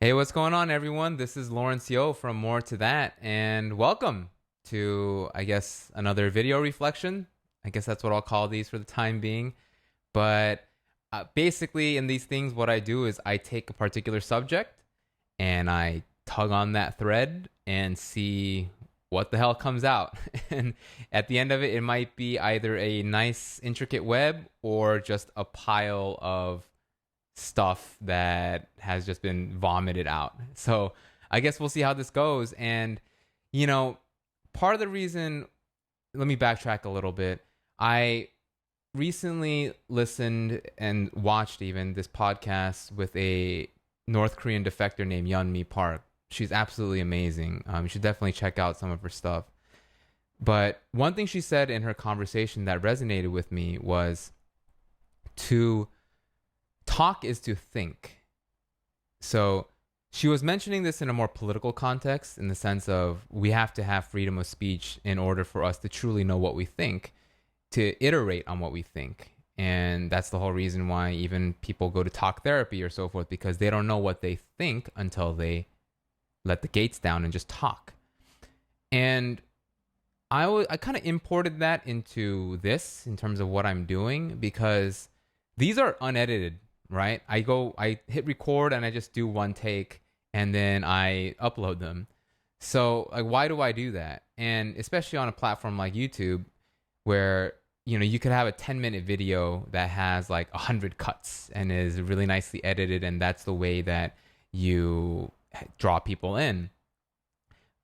Hey, what's going on, everyone? This is Lawrence Yo from More to That, and welcome to, I guess, another video reflection. I guess that's what I'll call these for the time being. But basically, in these things, what I do is I take a particular subject and I tug on that thread and see what the hell comes out. And at the end of it, it might be either a nice, intricate web or just a pile of stuff that has just been vomited out. So I guess we'll see how this goes. And, you know, part of the reason, let me backtrack a little bit. I recently listened and watched even this podcast with a North Korean defector named Yeonmi Park. She's absolutely amazing. You should definitely check out some of her stuff. But one thing she said in her conversation that resonated with me was to talk is to think. So she was mentioning this in a more political context, in the sense of we have to have freedom of speech in order for us to truly know what we think, to iterate on what we think. And that's the whole reason why even people go to talk therapy or so forth, because they don't know what they think until they let the gates down and just talk. And I kind of imported that into this in terms of what I'm doing, because these are unedited, right? I hit record and I just do one take and then I upload them. So like, why do I do that? And especially on a platform like YouTube, where you could have a 10-minute video that has like 100 cuts and is really nicely edited, and that's the way that you draw people in.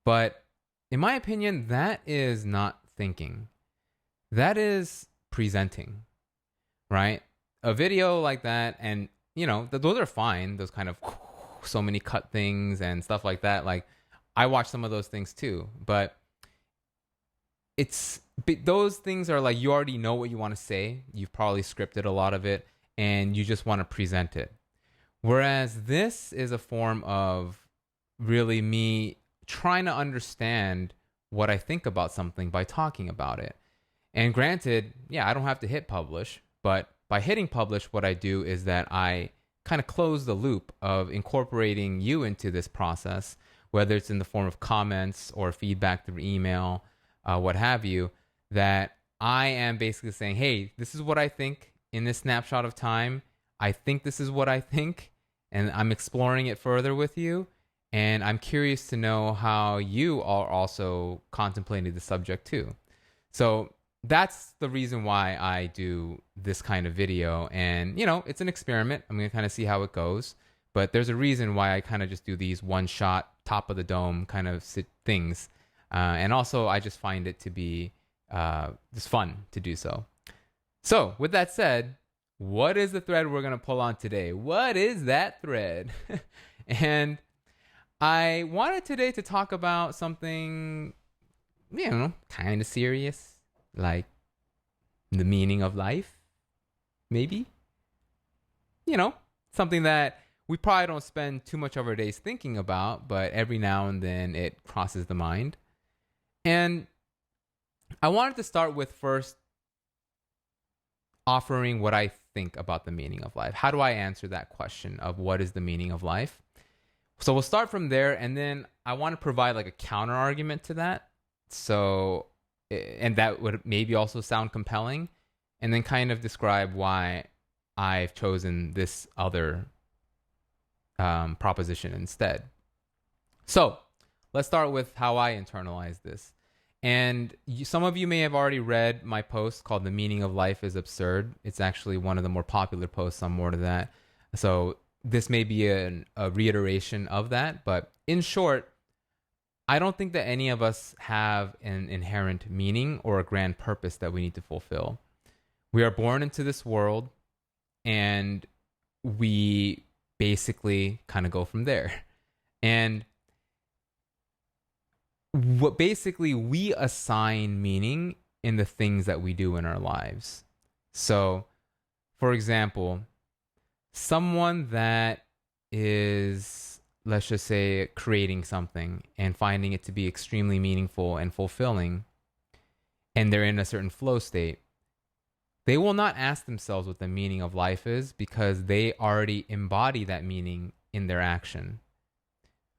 But in my opinion, that is not thinking. That is presenting, right? A video like that, and those are fine. Those kind of so many cut things and stuff like that. Like, I watch some of those things too, but those things are like, you already know what you want to say. You've probably scripted a lot of it, and you just want to present it. Whereas this is a form of really me trying to understand what I think about something by talking about it. And granted, yeah, I don't have to hit publish, but by hitting publish, what I do is that I kind of close the loop of incorporating you into this process, whether it's in the form of comments or feedback through email, what have you, that I am basically saying, hey, this is what I think in this snapshot of time. I think this is what I think, and I'm exploring it further with you. And I'm curious to know how you are also contemplating the subject too. So that's the reason why I do this kind of video. And, it's an experiment. I'm going to kind of see how it goes. But there's a reason why I kind of just do these one shot, top of the dome kind of things. And also, I just find it to be just fun to do so. So, with that said, what is the thread we're going to pull on today? What is that thread? And I wanted today to talk about something, kind of serious, like the meaning of life, maybe. Something that we probably don't spend too much of our days thinking about, but every now and then it crosses the mind. And I wanted to start with first offering what I think about the meaning of life. How do I answer that question of what is the meaning of life? So we'll start from there, and then I want to provide like a counter argument to that. So, and that would maybe also sound compelling, and then kind of describe why I've chosen this other proposition instead. So let's start with how I internalize this. And some of you may have already read my post called "The Meaning of Life is Absurd." It's actually one of the more popular posts on More to That. So this may be a reiteration of that, but in short, I don't think that any of us have an inherent meaning or a grand purpose that we need to fulfill. We are born into this world, and we basically kind of go from there. And what basically we assign meaning in the things that we do in our lives. So, for example, someone that is, let's just say, creating something and finding it to be extremely meaningful and fulfilling, and they're in a certain flow state, they will not ask themselves what the meaning of life is, because they already embody that meaning in their action.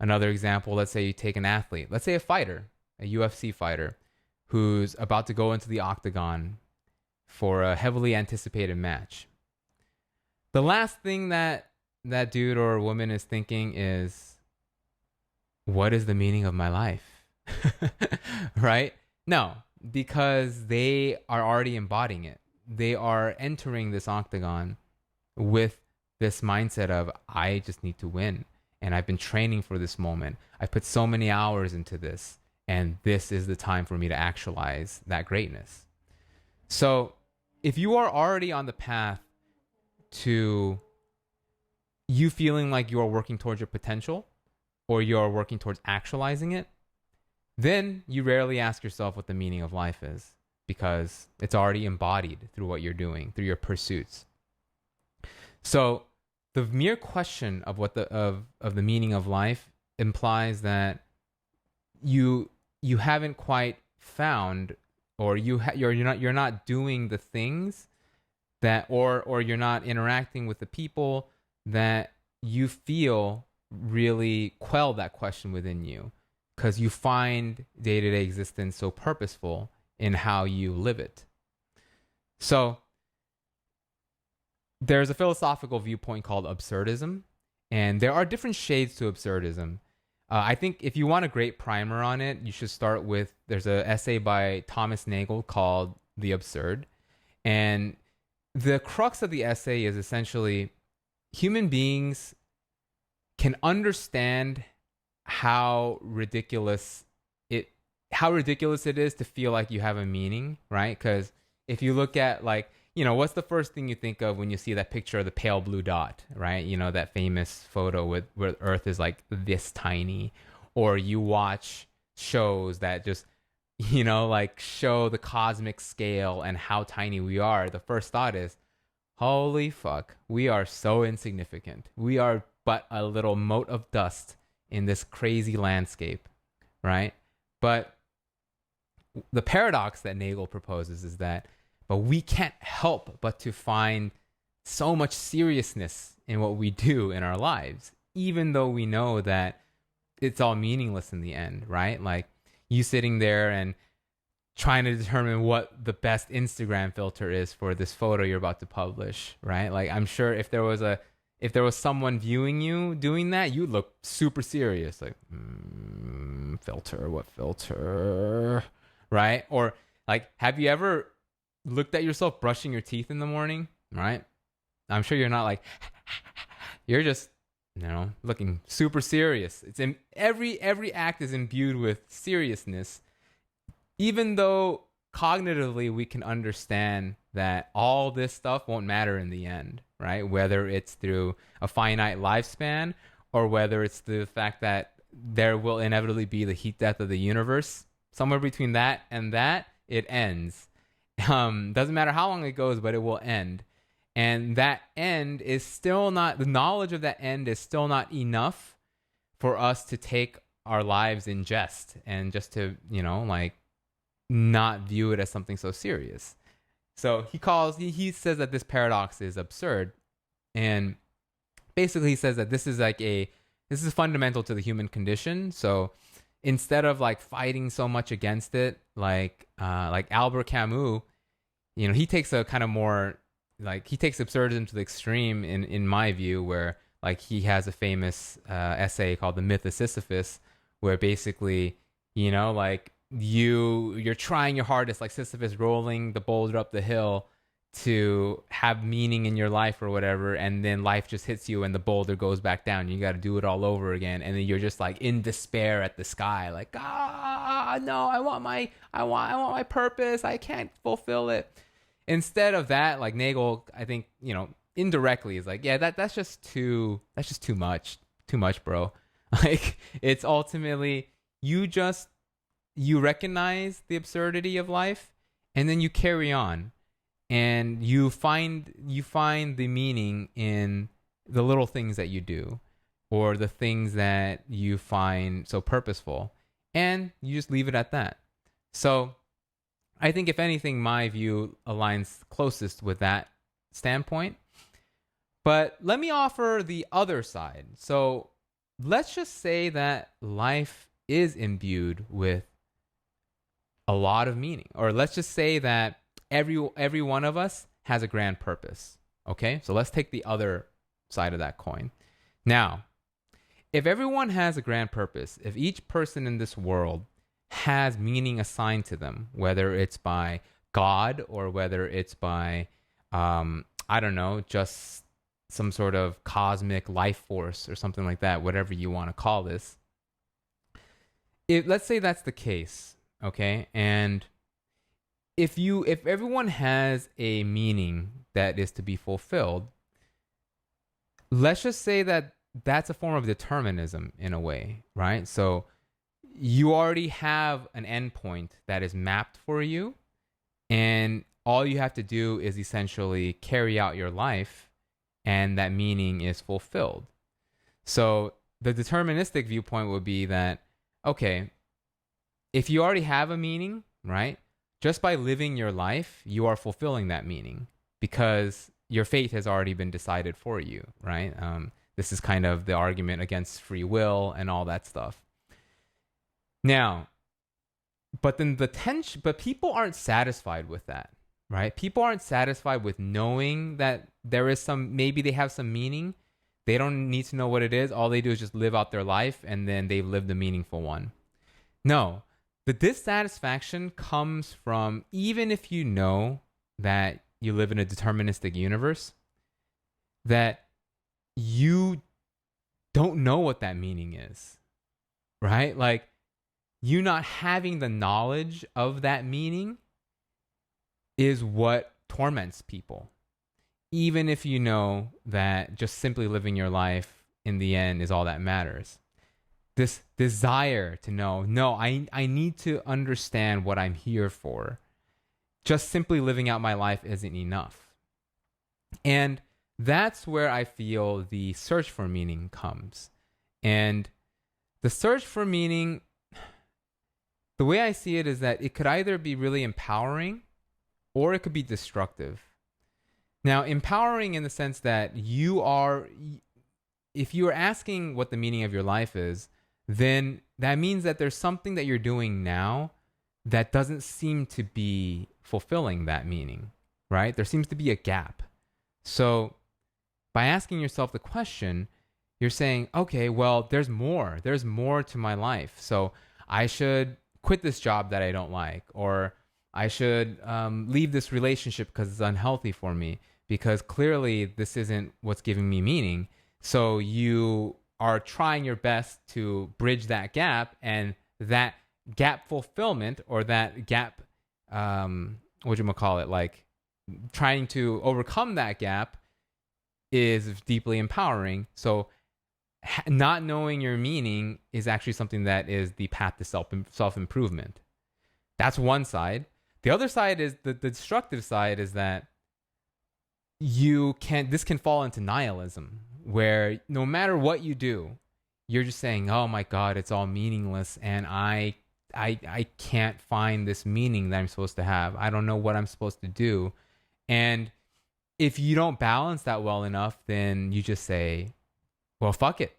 Another example, let's say you take an athlete, let's say a fighter, a UFC fighter, who's about to go into the octagon for a heavily anticipated match. The last thing that dude or woman is thinking is, what is the meaning of my life? Right? No, because they are already embodying it. They are entering this octagon with this mindset of, I just need to win. And I've been training for this moment. I put so many hours into this. And this is the time for me to actualize that greatness. So if you are already on the path to you feeling like you are working towards your potential, or you are working towards actualizing it, then you rarely ask yourself what the meaning of life is, because it's already embodied through what you're doing, through your pursuits. So the mere question of what of the meaning of life implies that you haven't quite found, or you're not doing the things that, or you're not interacting with the people that you feel really quell that question within you, because you find day-to-day existence so purposeful in how you live it. So there's a philosophical viewpoint called absurdism, and there are different shades to absurdism. I think if you want a great primer on it, you should start with, there's an essay by Thomas Nagel called The Absurd. And the crux of the essay is essentially human beings can understand how ridiculous it is to feel like you have a meaning, right? Because if you look at, like, you know, what's the first thing you think of when you see that picture of the pale blue dot, right? You know, that famous photo where Earth is like this tiny. Or you watch shows that just, you know, like show the cosmic scale and how tiny we are. The first thought is, holy fuck, we are so insignificant. We are but a little mote of dust in this crazy landscape, right? But the paradox that Nagel proposes is that, but we can't help but to find so much seriousness in what we do in our lives, even though we know that it's all meaningless in the end, right? Like you sitting there and trying to determine what the best Instagram filter is for this photo you're about to publish, right? Like I'm sure if there was someone viewing you doing that, you'd look super serious, like filter, what filter, right? Or like, have you ever looked at yourself brushing your teeth in the morning, right? I'm sure you're not like, you're just, you know, looking super serious. It's in every act is imbued with seriousness, even though cognitively we can understand that all this stuff won't matter in the end, right? Whether it's through a finite lifespan, or whether it's the fact that there will inevitably be the heat death of the universe. Somewhere between that and that, it ends. Doesn't matter how long it goes, but it will end. And that end is still not, the knowledge of that end is still not enough for us to take our lives in jest and just to, you know, like not view it as something so serious. So he says that this paradox is absurd. And basically he says that this is fundamental to the human condition. So instead of like fighting so much against it, like Albert Camus, you know, he takes a kind of more, like, he takes absurdism to the extreme in my view, where like he has a famous essay called The Myth of Sisyphus, where basically, you know, like you're trying your hardest, like Sisyphus rolling the boulder up the hill to have meaning in your life or whatever, and then life just hits you and the boulder goes back down. You got to do it all over again, and then you're just like in despair at the sky, like, no, I want my purpose, I can't fulfill it. Instead of that, like Nagel, I think, you know, indirectly is like, yeah, that's just too much, bro. Like, it's ultimately you recognize the absurdity of life, and then you carry on. And you find the meaning in the little things that you do, or the things that you find so purposeful, and you just leave it at that. So I think, if anything, my view aligns closest with that standpoint. But let me offer the other side. So let's just say that life is imbued with a lot of meaning, or let's just say that every one of us has a grand purpose. Okay, so let's take the other side of that coin. Now, if everyone has a grand purpose, if each person in this world has meaning assigned to them, whether it's by God or whether it's by, I don't know, just some sort of cosmic life force or something like that, whatever you want to call this. Let's say that's the case, okay? And if everyone has a meaning that is to be fulfilled, let's just say that that's a form of determinism in a way, right? So you already have an endpoint that is mapped for you, and all you have to do is essentially carry out your life, and that meaning is fulfilled. So the deterministic viewpoint would be that, okay, if you already have a meaning, right, just by living your life, you are fulfilling that meaning because your fate has already been decided for you, right? This is kind of the argument against free will and all that stuff. Now, but then but people aren't satisfied with that, right? People aren't satisfied with knowing that there is maybe they have some meaning. They don't need to know what it is. All they do is just live out their life, and then they've lived a meaningful one. No, the dissatisfaction comes from, even if you know that you live in a deterministic universe, that you don't know what that meaning is, right? Like, you not having the knowledge of that meaning is what torments people. Even if you know that just simply living your life in the end is all that matters. This desire to know, no, I need to understand what I'm here for. Just simply living out my life isn't enough. And that's where I feel the search for meaning comes. And the search for meaning, the way I see it is that it could either be really empowering or it could be destructive. Now, empowering in the sense that if you are asking what the meaning of your life is, then that means that there's something that you're doing now that doesn't seem to be fulfilling that meaning, right? There seems to be a gap. So by asking yourself the question, you're saying, okay, well, there's more to my life. So I should quit this job that I don't like, or I should leave this relationship because it's unhealthy for me, because clearly this isn't what's giving me meaning. So you are trying your best to bridge that gap, and that gap fulfillment, or that gap, like trying to overcome that gap, is deeply empowering. So not knowing your meaning is actually something that is the path to self-improvement. That's one side. The other side is the destructive side, is that this can fall into nihilism, where no matter what you do, you're just saying, oh my God, it's all meaningless, and I can't find this meaning that I'm supposed to have. I don't know what I'm supposed to do. And if you don't balance that well enough, then you just say, well, fuck it.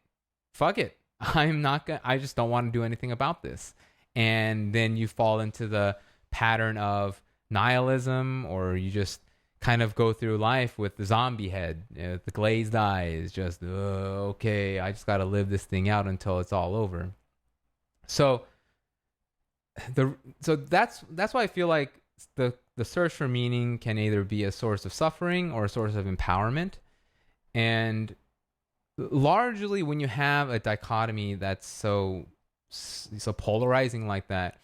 I just don't want to do anything about this. And then you fall into the pattern of nihilism, or you just kind of go through life with the zombie head, the glazed eyes, just, okay, I just got to live this thing out until it's all over. So that's why I feel like the search for meaning can either be a source of suffering or a source of empowerment. And largely, when you have a dichotomy that's so polarizing like that,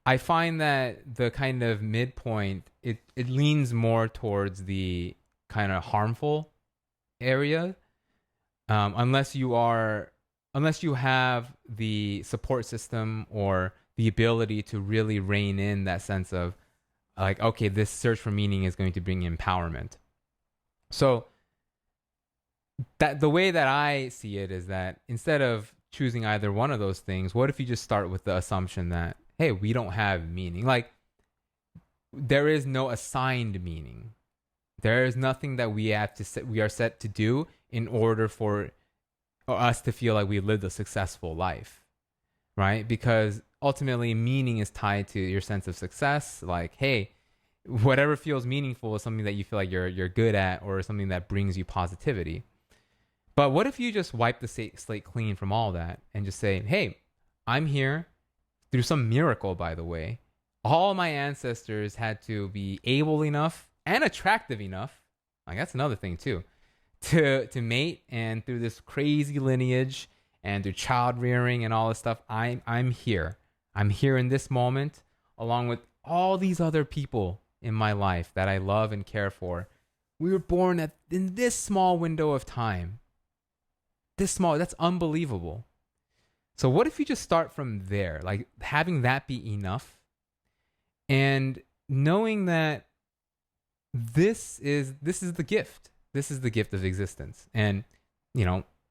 I find that the kind of midpoint, it leans more towards the kind of harmful area, unless you have the support system or the ability to really rein in that sense of, like, okay, this search for meaning is going to bring empowerment. So that the way that I see it is that instead of choosing either one of those things, what if you just start with the assumption that, hey, we don't have meaning? Like, there is no assigned meaning. There is nothing that we are set to do in order for or us to feel like we lived a successful life, right? Because ultimately meaning is tied to your sense of success. Like, hey, whatever feels meaningful is something that you feel like you're good at, or something that brings you positivity. But what if you just wipe the slate clean from all that and just say, hey, I'm here through some miracle, by the way. All my ancestors had to be able enough and attractive enough. Like, that's another thing too, to mate, and through this crazy lineage and through child rearing and all this stuff, I'm here. I'm here in this moment, along with all these other people in my life that I love and care for. We were born in this small window of time. This small, that's unbelievable. So what if you just start from there, like having that be enough, and knowing that this is the gift. This is the gift of existence. And,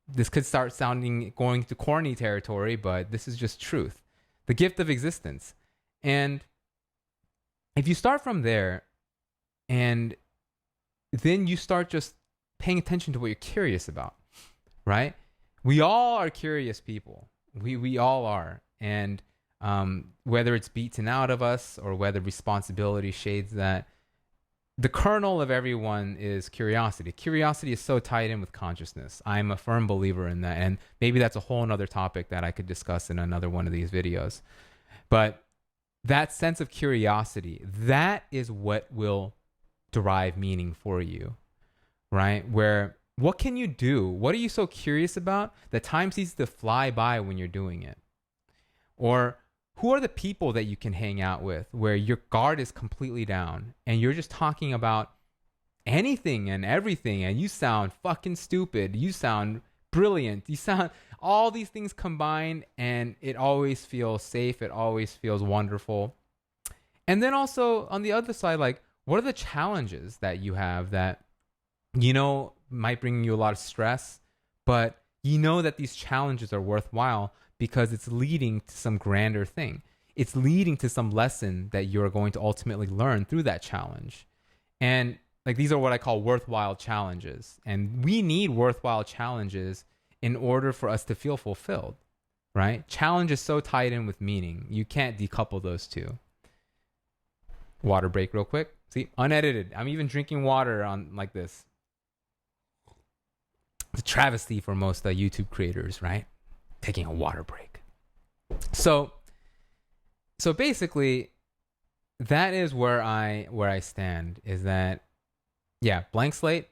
this could start going to corny territory, but this is just truth. The gift of existence. And if you start from there, and then you start just paying attention to what you're curious about, right? We all are curious people. We all are. And whether it's beaten out of us or whether responsibility shades that, the kernel of everyone is curiosity. Curiosity is so tied in with consciousness. I'm a firm believer in that. And maybe that's a whole nother topic that I could discuss in another one of these videos. But that sense of curiosity, that is what will derive meaning for you, right? Where, what can you do? What are you so curious about that time seems to fly by when you're doing it? Or who are the people that you can hang out with where your guard is completely down and you're just talking about anything and everything, and you sound fucking stupid, you sound brilliant, you sound all these things combined, and it always feels safe, it always feels wonderful. And then also on the other side, like, what are the challenges that you have that might bring you a lot of stress, but that these challenges are worthwhile because it's leading to some grander thing. It's leading to some lesson that you're going to ultimately learn through that challenge. And like, these are what I call worthwhile challenges. And we need worthwhile challenges in order for us to feel fulfilled, right? Challenge is so tied in with meaning. You can't decouple those two. Water break real quick. See, unedited. I'm even drinking water on like this. It's a travesty for most YouTube creators, right? Taking a water break. So basically, that is where I stand, is that, yeah, blank slate,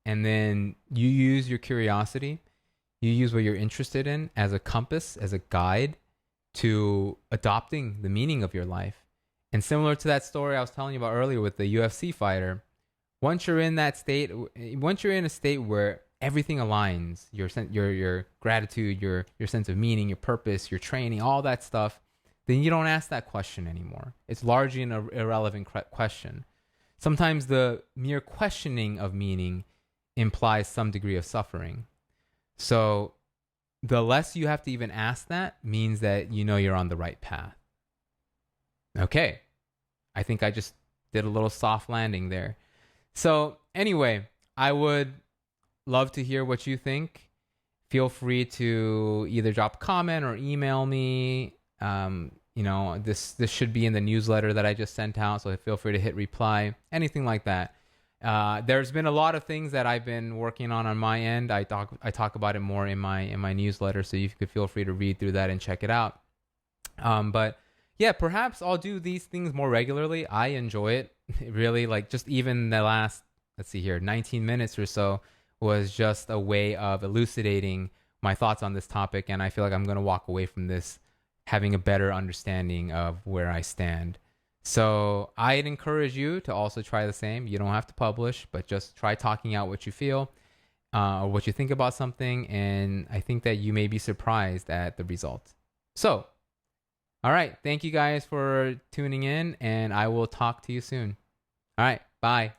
and then you use your curiosity, you use what you're interested in as a compass, as a guide to adopting the meaning of your life. And similar to that story I was telling you about earlier with the UFC fighter, once you're in a state where everything aligns, your gratitude, your sense of meaning, your purpose, your training, all that stuff, then you don't ask that question anymore. It's largely an irrelevant question. Sometimes the mere questioning of meaning implies some degree of suffering. So the less you have to even ask that means that you're on the right path. Okay. I think I just did a little soft landing there. So anyway, I would love to hear what you think. Feel free to either drop a comment or email me. This should be in the newsletter that I just sent out, so feel free to hit reply, anything like that. There's been a lot of things that I've been working on my end. I talk about it more in my newsletter, so you could feel free to read through that and check it out. But yeah, perhaps I'll do these things more regularly. I enjoy it. Really, like, just even the last, 19 minutes or so was just a way of elucidating my thoughts on this topic, and I feel like I'm going to walk away from this having a better understanding of where I stand. So I'd encourage you to also try the same. You don't have to publish, but just try talking out what you feel or what you think about something, and I think that you may be surprised at the result. So, all right. Thank you guys for tuning in, and I will talk to you soon. All right. Bye.